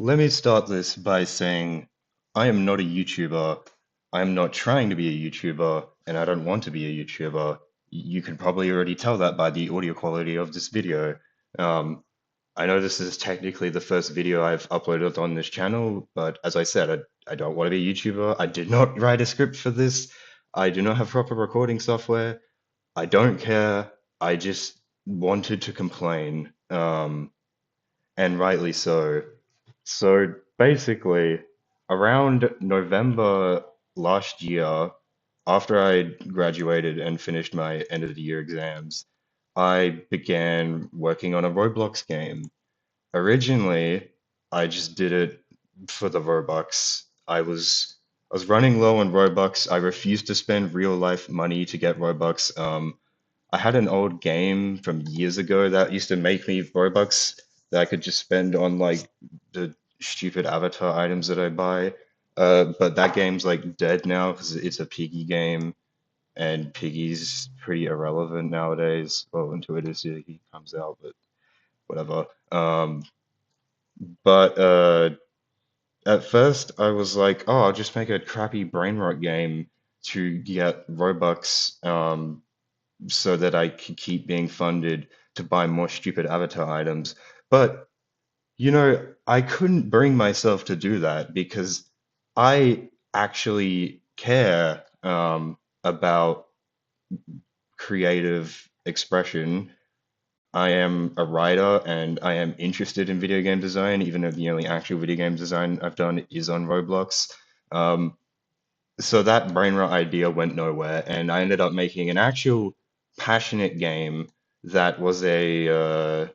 Let me start this by saying I am not a YouTuber. I am not trying to be a YouTuber, and I don't want to be a YouTuber. You can probably already tell that by the audio quality of this video. Um, I know this is technically the first video I've uploaded on this channel, but as I said, I don't want to be a YouTuber. I did not write a script for this. I do not have proper recording software. I don't care. I just wanted to complain, and rightly so. So basically, around November last year, after I graduated and finished my end of the year exams, I began working on a Roblox game. Originally, I just did it for the Robux. I was running low on Robux. I refused to spend real life money to get Robux. I had an old game from years ago that used to make me Robux that I could just spend on like the stupid avatar items that I buy. But that game's like dead now because it's a piggy game, and piggy's pretty irrelevant nowadays. Well, until it is he comes out, but whatever. But at first I was like, oh, I'll just make a crappy brain rot game to get Robux. So that I could keep being funded to buy more stupid avatar items. But, I couldn't bring myself to do that because I actually care about creative expression. I am a writer and I am interested in video game design, even though the only actual video game design I've done is on Roblox. Um, so that brain rot idea went nowhere, and I ended up making an actual passionate game that was a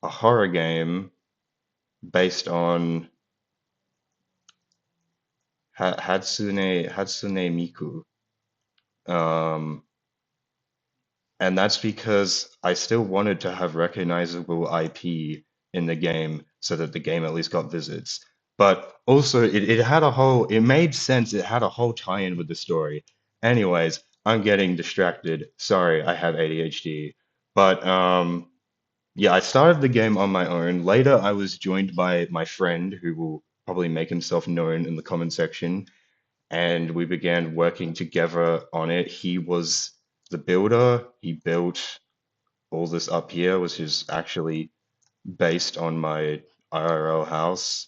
horror game based on Hatsune Miku. Um, and that's because I still wanted to have recognizable IP in the game so that the game at least got visits. But also, it had it made sense. It had a whole tie-in with the story. Anyways, I'm getting distracted. Sorry, I have ADHD. But yeah, I started the game on my own. Later, I was joined by my friend who will probably make himself known in the comment section, and we began working together on it. He was the builder. He built all this up here, which is actually based on my IRL house.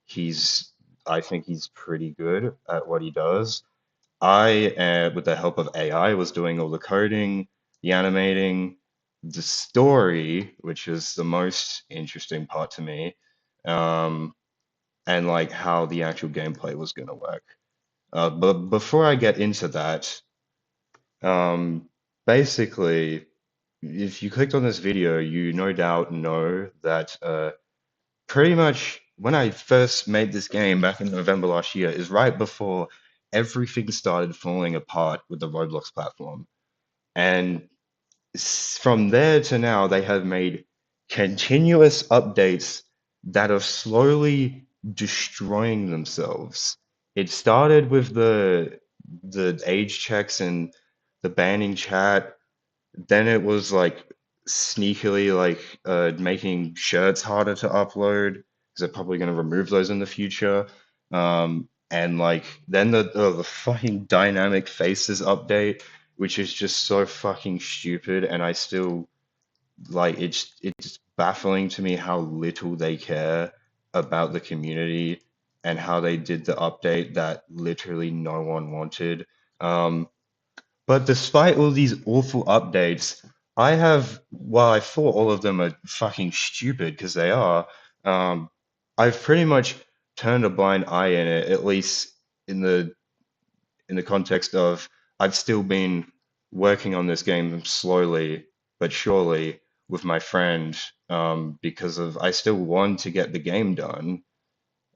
He's, I think he's pretty good at what he does. With the help of AI, was doing all the coding, the animating, the story, which is the most interesting part to me, um, and like how the actual gameplay was going to work. But before I get into that, um, basically, if you clicked on this video, you no doubt know that pretty much when I first made this game back in November last year is right before everything started falling apart with the Roblox platform. And from there to now, they have made continuous updates that are slowly destroying themselves. It started with the age checks and the banning chat. Then it was like sneakily like making shirts harder to upload because they're probably going to remove those in the future. And like then the fucking dynamic faces update, which is just so fucking stupid, and I still like it's baffling to me how little they care about the community and how they did the update that literally no one wanted. Um, but despite all these awful updates, while I thought all of them are fucking stupid, because they are, um, I've pretty much turned a blind eye in it, at least in the context of I've still been working on this game slowly but surely with my friend, because of I still want to get the game done.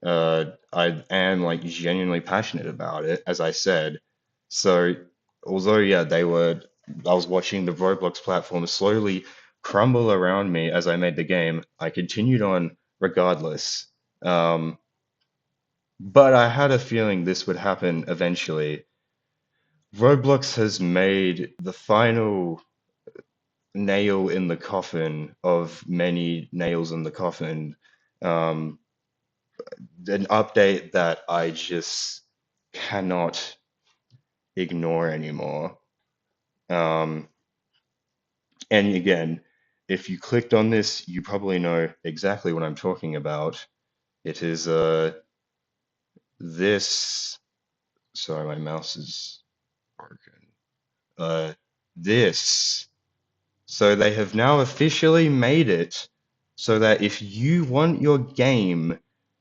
I am like genuinely passionate about it, as I said. So, although yeah, I was watching the Roblox platform slowly crumble around me as I made the game. I continued on regardless. Um, but I had a feeling this would happen eventually. Roblox has made the final nail in the coffin of many nails in the coffin. an update that I just cannot ignore anymore. Um, and again, if you clicked on this, you probably know exactly what I'm talking about. It is this. Sorry, my mouse is broken. Uh, this. So they have now officially made it so that if you want your game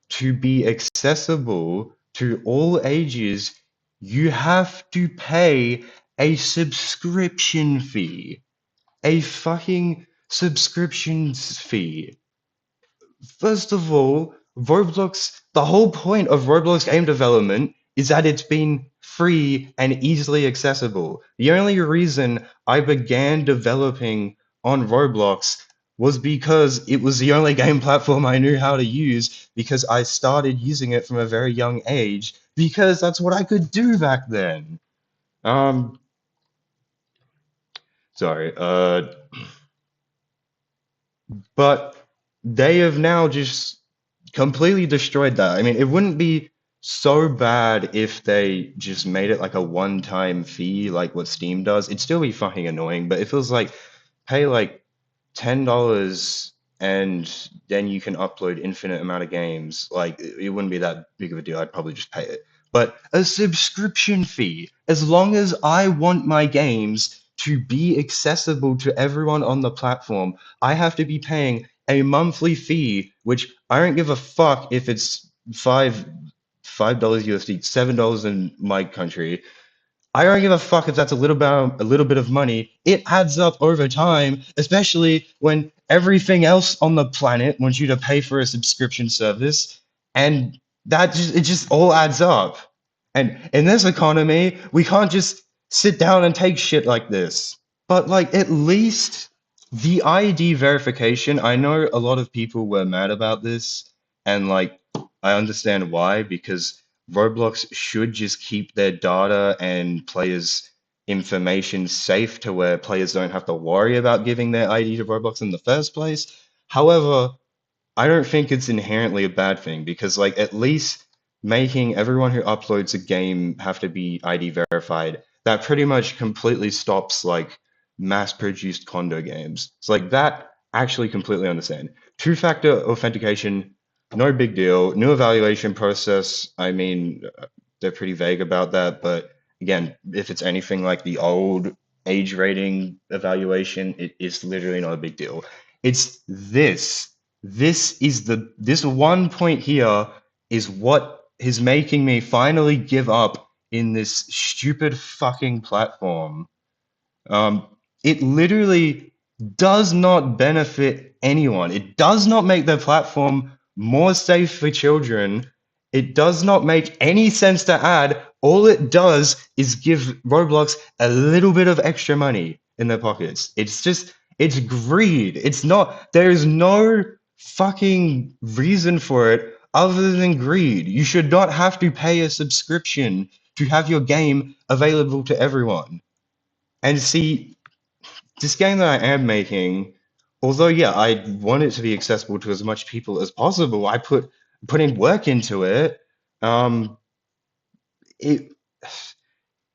to be accessible to all ages, you have to pay a subscription fee. A fucking subscription fee. First of all, Roblox, the whole point of Roblox game development is that it's been free and easily accessible. The only reason I began developing on Roblox was because it was the only game platform I knew how to use because I started using it from a very young age because that's what I could do back then. Um, sorry. But they have now just completely destroyed that. I mean, it wouldn't be so bad if they just made it like a one-time fee, like what Steam does. It'd still be fucking annoying, but it feels like pay like $10 and then you can upload infinite amount of games. Like it wouldn't be that big of a deal. I'd probably just pay it. But a subscription fee, as long as I want my games to be accessible to everyone on the platform, I have to be paying a monthly fee, which I don't give a fuck if it's $5 USD, $7 in my country. I don't give a fuck if that's a little bit of money. It adds up over time, especially when everything else on the planet wants you to pay for a subscription service, and it just all adds up. And in this economy, we can't just sit down and take shit like this. But like at least the ID verification, I know a lot of people were mad about this, and like I understand why, because Roblox should just keep their data and players' information safe to where players don't have to worry about giving their ID to Roblox in the first place. However, I don't think it's inherently a bad thing because, like, at least making everyone who uploads a game have to be ID verified, that pretty much completely stops, like, mass-produced condo games. It's like that actually completely understand. Two-factor authentication, no big deal. New evaluation process, I mean, they're pretty vague about that, but again, if it's anything like the old age rating evaluation, it is literally not a big deal. It's this. This one point here is what is making me finally give up in this stupid fucking platform. Um, it literally does not benefit anyone. It does not make the platform more safe for children. It does not make any sense to add. All it does is give Roblox a little bit of extra money in their pockets. It's greed. There is no fucking reason for it other than greed. You should not have to pay a subscription to have your game available to everyone. And see, this game that I am making, although yeah, I want it to be accessible to as much people as possible, I putting work into it. Um, it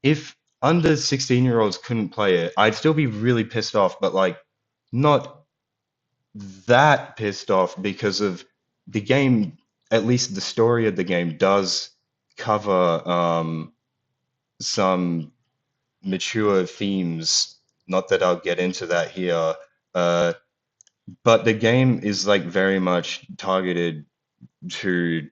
if under 16-year-olds couldn't play it, I'd still be really pissed off, but like not that pissed off because of the game, at least the story of the game does cover some mature themes. Not that I'll get into that here. Uh, but the game is like very much targeted to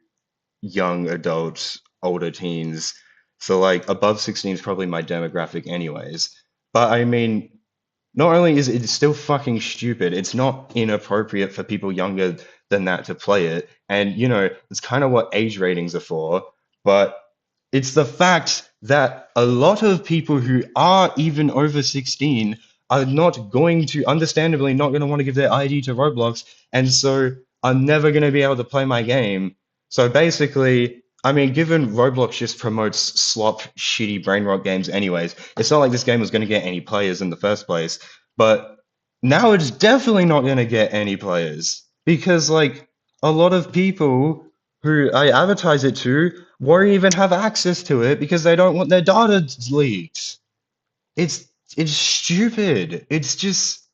young adults, older teens. So like above 16 is probably my demographic anyways. But I mean, not only is it still fucking stupid, it's not inappropriate for people younger than that to play it. And you know, it's kind of what age ratings are for, but it's the fact that a lot of people who are even over 16 are not going to, understandably, not going to want to give their ID to Roblox, and so are never going to be able to play my game. So basically, I mean, given Roblox just promotes slop, shitty brain rot games anyways, it's not like this game was going to get any players in the first place. But now it's definitely not going to get any players because, like, a lot of people who I advertise it to, won't even have access to it because they don't want their data leaked. It's it's stupid. It's just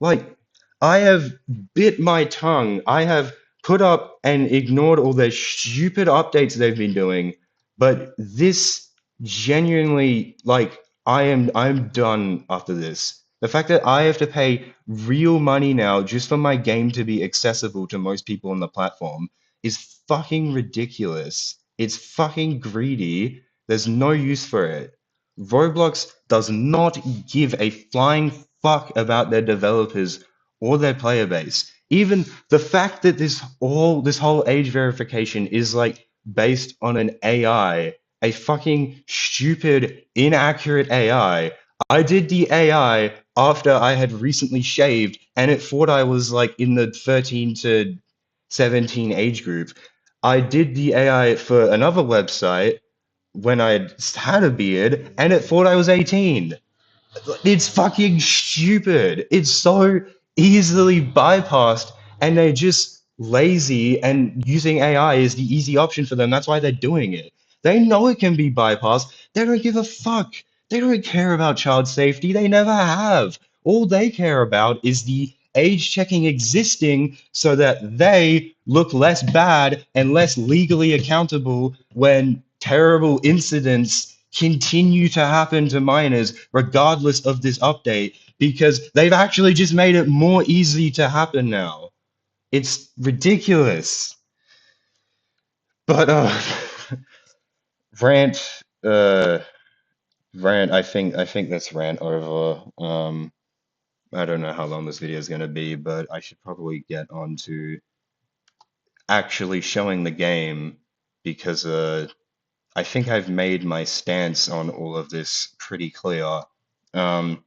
like, I have bit my tongue. I have put up and ignored all their stupid updates they've been doing, but this genuinely, like, I'm done after this. The fact that I have to pay real money now just for my game to be accessible to most people on the platform is fucking ridiculous. It's fucking greedy. There's no use for it. Roblox does not give a flying fuck about their developers or their player base. Even the fact that this whole age verification is like based on an AI, a fucking stupid, inaccurate AI. I did the AI after I had recently shaved, and it thought I was like in the 13 to 17 age group. I did the AI for another website when I had a beard, and it thought I was 18. It's fucking stupid. It's so easily bypassed, and they're just lazy, and using AI is the easy option for them. That's why they're doing it. They know it can be bypassed. They don't give a fuck. They don't care about child safety. They never have. All they care about is the age checking existing so that they look less bad and less legally accountable when terrible incidents continue to happen to minors regardless of this update, because they've actually just made it more easy to happen now. It's ridiculous. But rant uh rant I think that's rant over. I don't know how long this video is going to be, but I should probably get on to actually showing the game, because I think I've made my stance on all of this pretty clear. Um,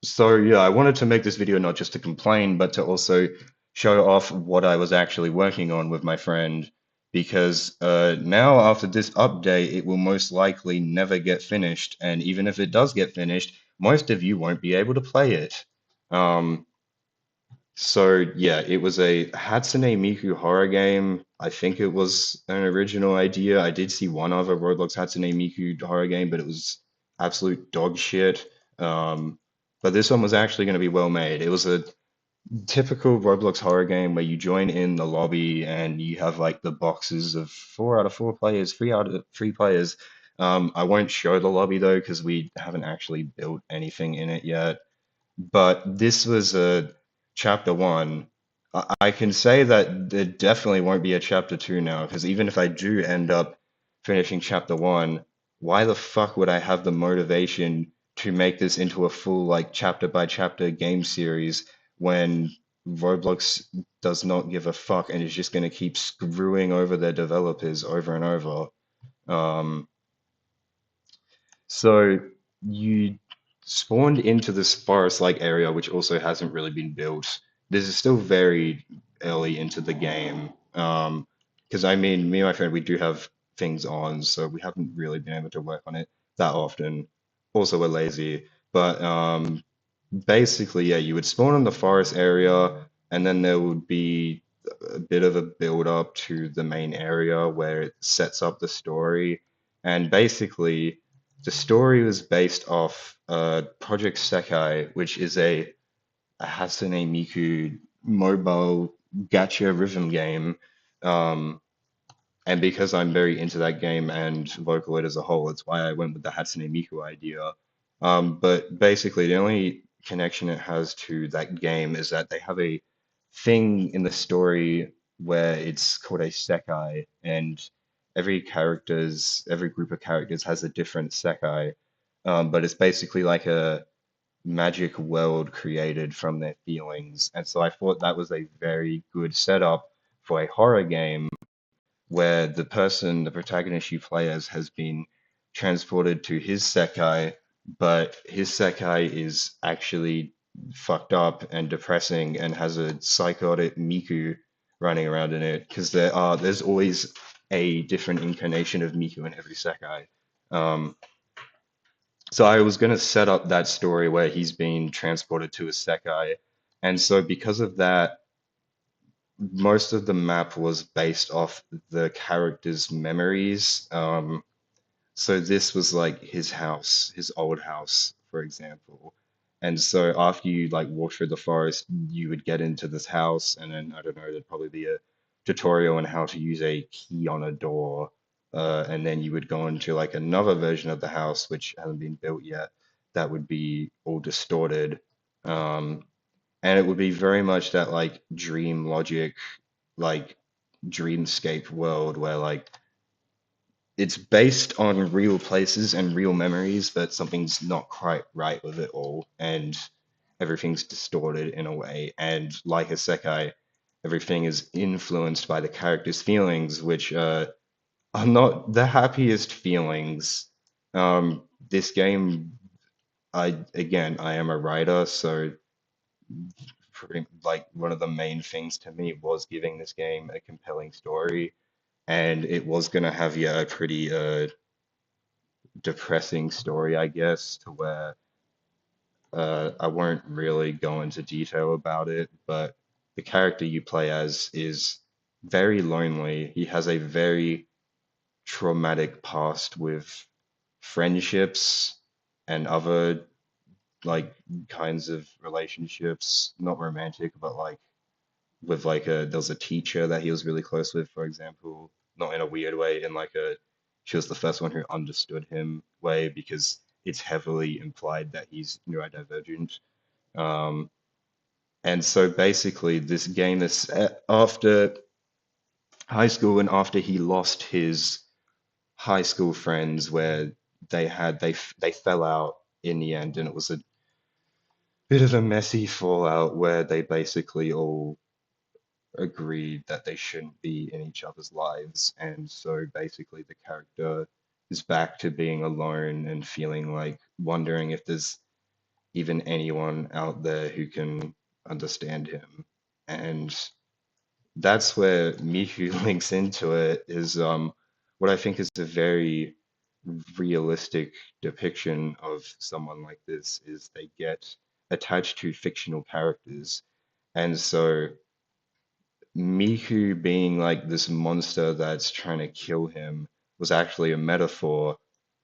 So yeah, I wanted to make this video not just to complain, but to also show off what I was actually working on with my friend, because now after this update, it will most likely never get finished, and even if it does get finished, most of you won't be able to play it. Um, so yeah, it was a Hatsune Miku horror game. I think it was an original idea. I did see one other Roblox Hatsune Miku horror game, but it was absolute dog shit. Um, but this one was actually going to be well made. It was a typical Roblox horror game where you join in the lobby and you have like the boxes of 4 out of 4 players, 3 out of 3 players. I won't show the lobby though because we haven't actually built anything in it yet. But this was a chapter one. I can say that there definitely won't be a chapter two now, because even if I do end up finishing chapter one, why the fuck would I have the motivation to make this into a full like chapter by chapter game series when Roblox does not give a fuck and is just going to keep screwing over their developers over and over? Um, so you spawned into this forest-like area, which also hasn't really been built. This is still very early into the game. Because I mean, me and my friend, we do have things on, so we haven't really been able to work on it that often. Also, we're lazy. But basically, yeah, you would spawn in the forest area, and then there would be a bit of a build up to the main area where it sets up the story. And basically, the story was based off Project Sekai, which is a Hatsune Miku mobile gacha rhythm game. Um, and because I'm very into that game and Vocaloid as a whole, it's why I went with the Hatsune Miku idea. But basically, the only connection it has to that game is that they have a thing in the story where it's called a Sekai, and every group of characters has a different Sekai. But it's basically like a magic world created from their feelings. And so I thought that was a very good setup for a horror game where the protagonist you play as, has been transported to his Sekai, but his Sekai is actually fucked up and depressing and has a psychotic Miku running around in it, because there's always a different incarnation of Miku in every Sekai. Um, so I was going to set up that story where he's being transported to his Sekai, and so because of that, most of the map was based off the character's memories. So this was like his house, his old house, for example. And so after you like walk through the forest, you would get into this house, and then I don't know, there'd probably be a tutorial on how to use a key on a door. And then you would go into like another version of the house, which hasn't been built yet, that would be all distorted. Um, and it would be very much that like dream logic, like dreamscape world where like it's based on real places and real memories, but something's not quite right with it all, and everything's distorted in a way. And like a Sekai, everything is influenced by the character's feelings, which are not the happiest feelings. This game, I am a writer, so pretty, like one of the main things to me was giving this game a compelling story, and it was gonna have yeah a pretty depressing story, I guess, to where I won't really go into detail about it, but the character you play as is very lonely. He has a very traumatic past with friendships and other like kinds of relationships, not romantic, but like with like a there was a teacher that he was really close with, for example, not in a weird way, in like a she was the first one who understood him way because it's heavily implied that he's neurodivergent. Um, and so basically, this game is set after high school and after he lost his high school friends, where they fell out in the end, and it was a bit of a messy fallout where they basically all agreed that they shouldn't be in each other's lives. And so basically, the character is back to being alone and feeling like wondering if there's even anyone out there who can understand him. And that's where Miku links into it is what I think is a very realistic depiction of someone like this is they get attached to fictional characters. And so Miku being like this monster that's trying to kill him was actually a metaphor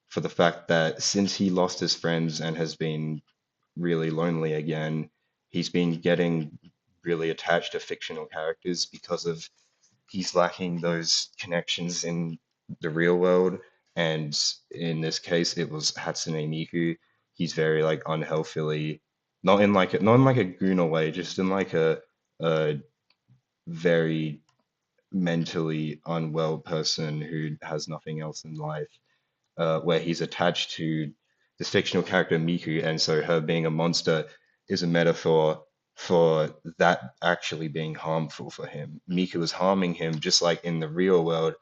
for the fact that since he lost his friends and has been really lonely again, he's been getting really attached to fictional characters because of he's lacking those connections in the real world. And in this case, it was Hatsune Miku. He's very like unhealthily, not in like a Guna way, just in like a very mentally unwell person who has nothing else in life, where he's attached to this fictional character Miku, and so her being a monster is a metaphor for that actually being harmful for him. Miku is harming him, just like in the real world,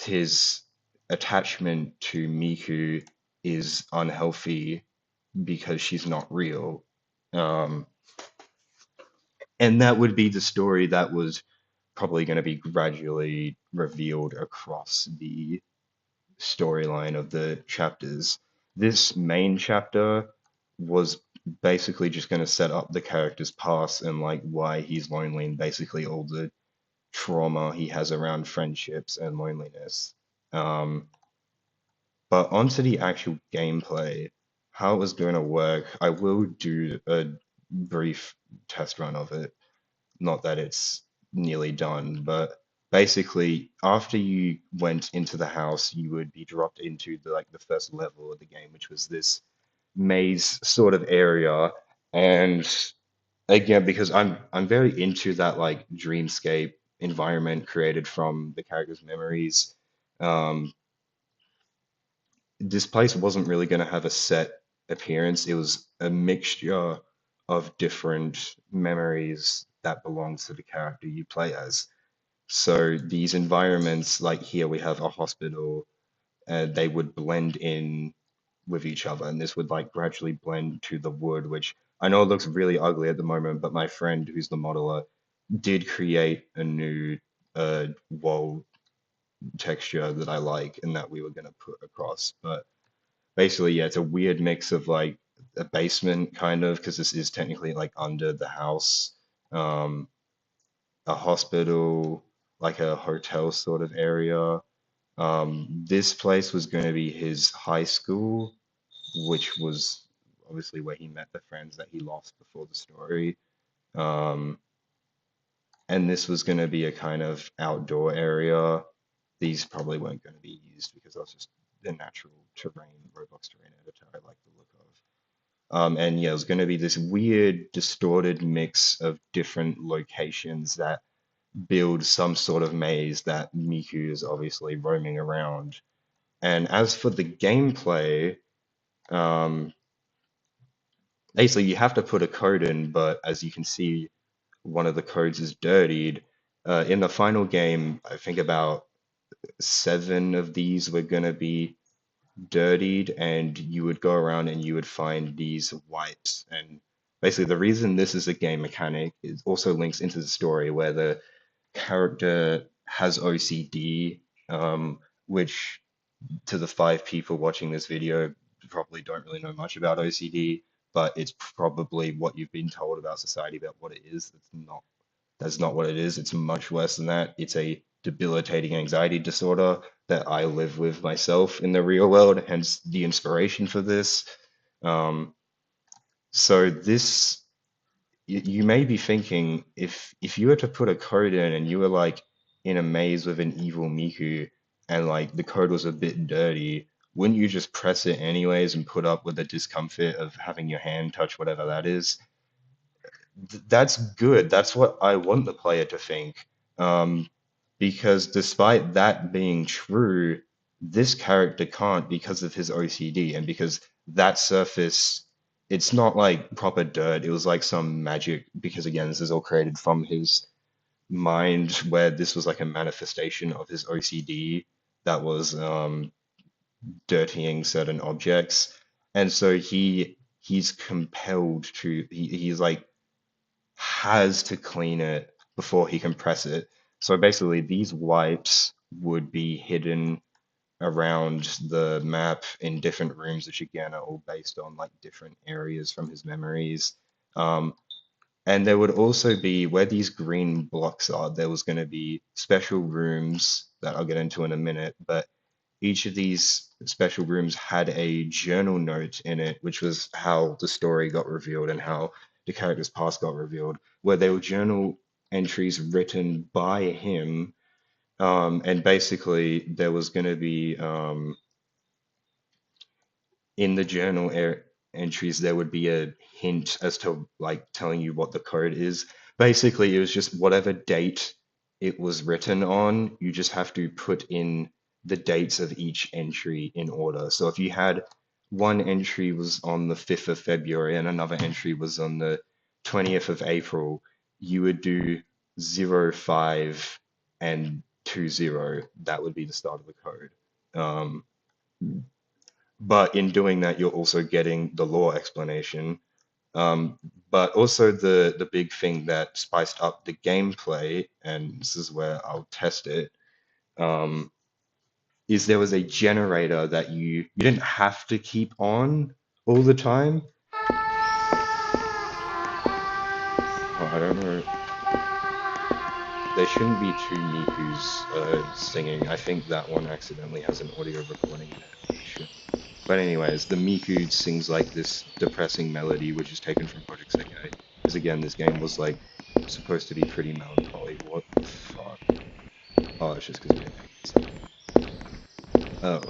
his attachment to Miku is unhealthy because she's not real. Um, and that would be the story that was probably going to be gradually revealed across the storyline of the chapters. This main chapter was basically just going to set up the character's past and like why he's lonely and basically all the trauma he has around friendships and loneliness. Um, but onto the actual gameplay, how it was going to work, I will do a brief test run of it. Not that it's nearly done, but basically after you went into the house, you would be dropped into the like the first level of the game, which was this maze sort of area. And again, because I'm very into that like dreamscape environment created from the character's memories, um, this place wasn't really going to have a set appearance. It was a mixture of different memories that belongs to the character you play as. So these environments, like here we have a hospital, they would blend in with each other, and this would like gradually blend to the wood, which I know it looks really ugly at the moment, but my friend who's the modeler did create a new wall texture that I like and that we were going to put across. But basically, yeah, it's a weird mix of like a basement kind of, because this is technically like under the house. Um, a hospital, like a hotel sort of area. This place was going to be his high school, which was obviously where he met the friends that he lost before the story. Um, and this was going to be a kind of outdoor area. These probably weren't going to be used because that was just the natural terrain, Roblox terrain editor I like the look of. And yeah, it was going to be this weird, distorted mix of different locations that build some sort of maze that Miku is obviously roaming around. And as for the gameplay, um, basically you have to put a code in, but as you can see, one of the codes is dirtied. In the final game, I think about seven of these were going to be dirtied, and you would go around and you would find these wipes. And basically, the reason this is a game mechanic is also links into the story where the character has OCD, which to the five people watching this video probably don't really know much about OCD, but it's probably what you've been told about society about what it is. That's not what it is. It's much worse than that. It's a debilitating anxiety disorder that I live with myself in the real world, hence the inspiration for this. Um, so this you may be thinking if you were to put a code in and you were like in a maze with an evil Miku and like the code was a bit dirty, wouldn't you just press it anyways and put up with the discomfort of having your hand touch whatever that is? That's good. That's what I want the player to think. Um, because despite that being true, this character can't because of his OCD and because that surface, it's not like proper dirt. It was like some magic, because again, this is all created from his mind, where this was like a manifestation of his OCD that was dirtying certain objects. And so he's compelled to he's like has to clean it before he can press it. So basically, these wipes would be hidden around the map in different rooms, which again are all based on like different areas from his memories. Um, and there would also be where these green blocks are, there was going to be special rooms that I'll get into in a minute, but each of these special rooms had a journal note in it, which was how the story got revealed and how the character's past got revealed, where there were journal entries written by him. And basically, there was going to be in the entries, there would be a hint as to like telling you what the code is. Basically, it was just whatever date it was written on, you just have to put in the dates of each entry in order. So if you had one entry was on the 5th of February and another entry was on the 20th of April, you would do 05 and 20. That would be the start of the code. Um, but in doing that, you're also getting the lore explanation. Um, but also the big thing that spiced up the gameplay, and this is where I'll test it, um, is there was a generator that you didn't have to keep on all the time. Oh, I don't know. There shouldn't be two Mikus singing. I think that one accidentally has an audio recording in it, and it shouldn't. But anyways, the Miku sings like this depressing melody, which is taken from Project Sekai. Because again, this game was like supposed to be pretty melancholy. What the fuck? Oh, it's just because we didn't paint this up. Oh.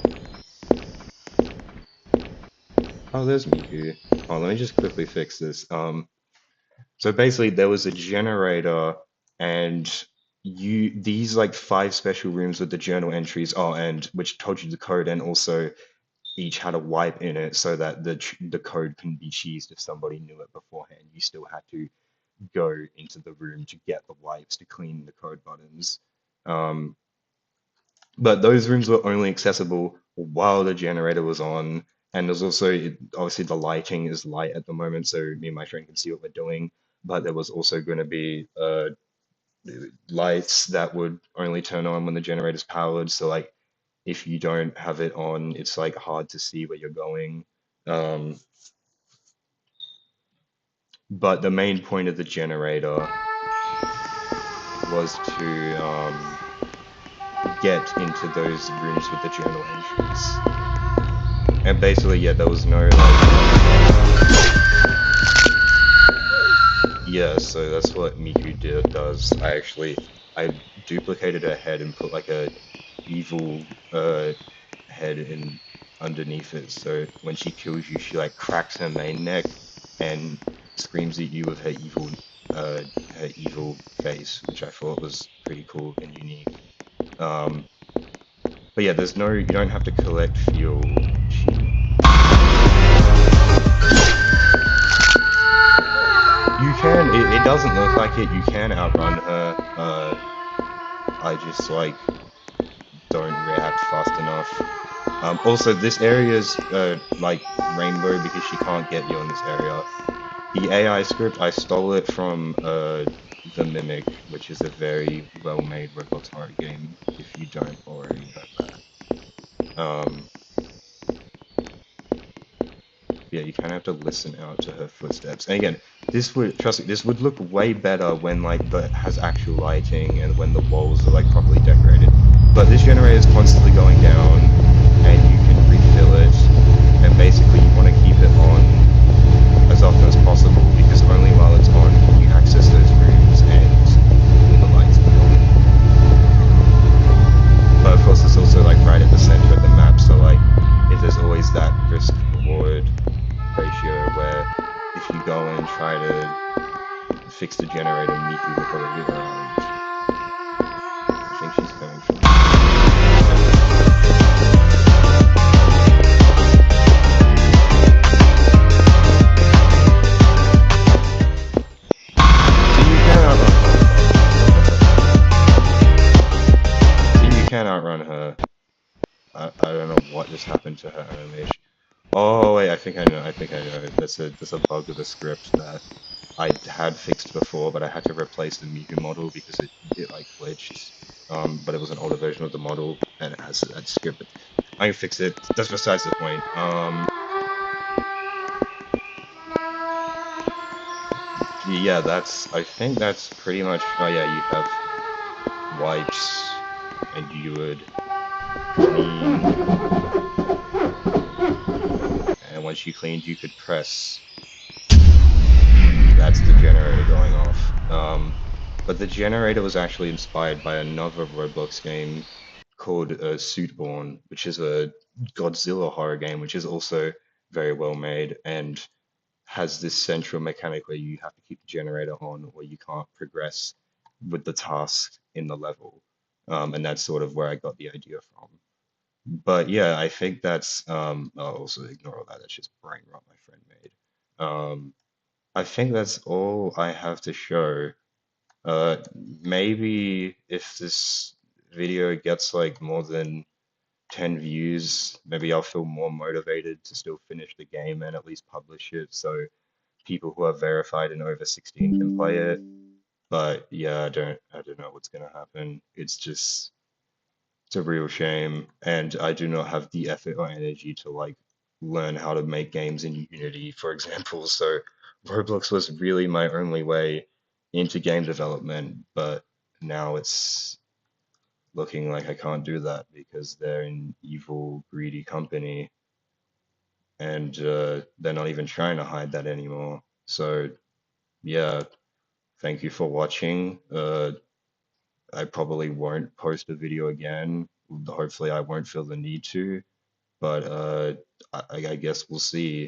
Oh, there's Miku. Oh, let me just quickly fix this. So basically there was a generator and these like five special rooms with the journal entries, oh, and which told you the code, and also each had a wipe in it so that the code can be cheesed if somebody knew it beforehand. You still had to go into the room to get the wipes to clean the code buttons. Um, but those rooms were only accessible while the generator was on. And there's also obviously the lighting is light at the moment, so me and my friend can see what we're doing. But there was also going to be lights that would only turn on when the generator's powered. So like if you don't have it on, it's like hard to see where you're going. Um, but the main point of the generator was to get into those rooms with the journal entries. And basically, yeah, there was no like yeah, so that's what does. I duplicated her head and put like a evil head in underneath it. So when she kills you, she like cracks her main neck and screams at you with uh her evil face, which I thought was pretty cool and unique. Um, but yeah, you don't have to collect fuel. You can. It doesn't look like it. You can outrun her. I just like don't react fast enough. Also, this area's like rainbow because she can't get you in this area. The AI script, I stole it from The Mimic, which is a very well-made Roblox horror game, if you don't already know that. Yeah, you kind of have to listen out to her footsteps. And again, trust me, this would look way better when like the has actual lighting and when the walls are like properly decorated. But this generator is constantly going down, and you can refill it, and basically you want to keep it on as often as possible because only while it's on can you access those rooms and all the lights be on. But of course, it's also like right at the center of the map, so like if there's always that risk reward ratio where if you go and try to fix the generator, Miku will follow you around. I think she's coming from the See, you can outrun her. See, you can outrun her. I don't know what just happened to her animation. Oh wait, I think I know. I think I know. That's a bug of the script that I had fixed before, but I had to replace the Miku model because it like glitched. But it was an older version of the model and it has that script. But I can fix it. That's besides the point. Yeah, I think that's pretty much. Oh yeah, you have wipes, and you would clean, and once you cleaned, you could press. That's the generator going off. But the generator was actually inspired by another Roblox game called Suitborn, which is a Godzilla horror game, which is also very well made and has this central mechanic where you have to keep the generator on or you can't progress with the task in the level. And that's sort of where I got the idea from. But yeah, I think I'll also ignore all that. That's just brain rot my friend made. I think that's all I have to show. Maybe if this video gets like more than 10 views, maybe I'll feel more motivated to still finish the game and at least publish it so people who are verified and over 16 can play it. But yeah, I don't know what's gonna happen. It's a real shame, and I do not have the effort or energy to like learn how to make games in Unity, for example. So Roblox was really my only way into game development, but now it's looking like I can't do that because they're an evil, greedy company, and they're not even trying to hide that anymore. So yeah, thank you for watching. I probably won't post a video again. Hopefully, I won't feel the need to. But I guess we'll see.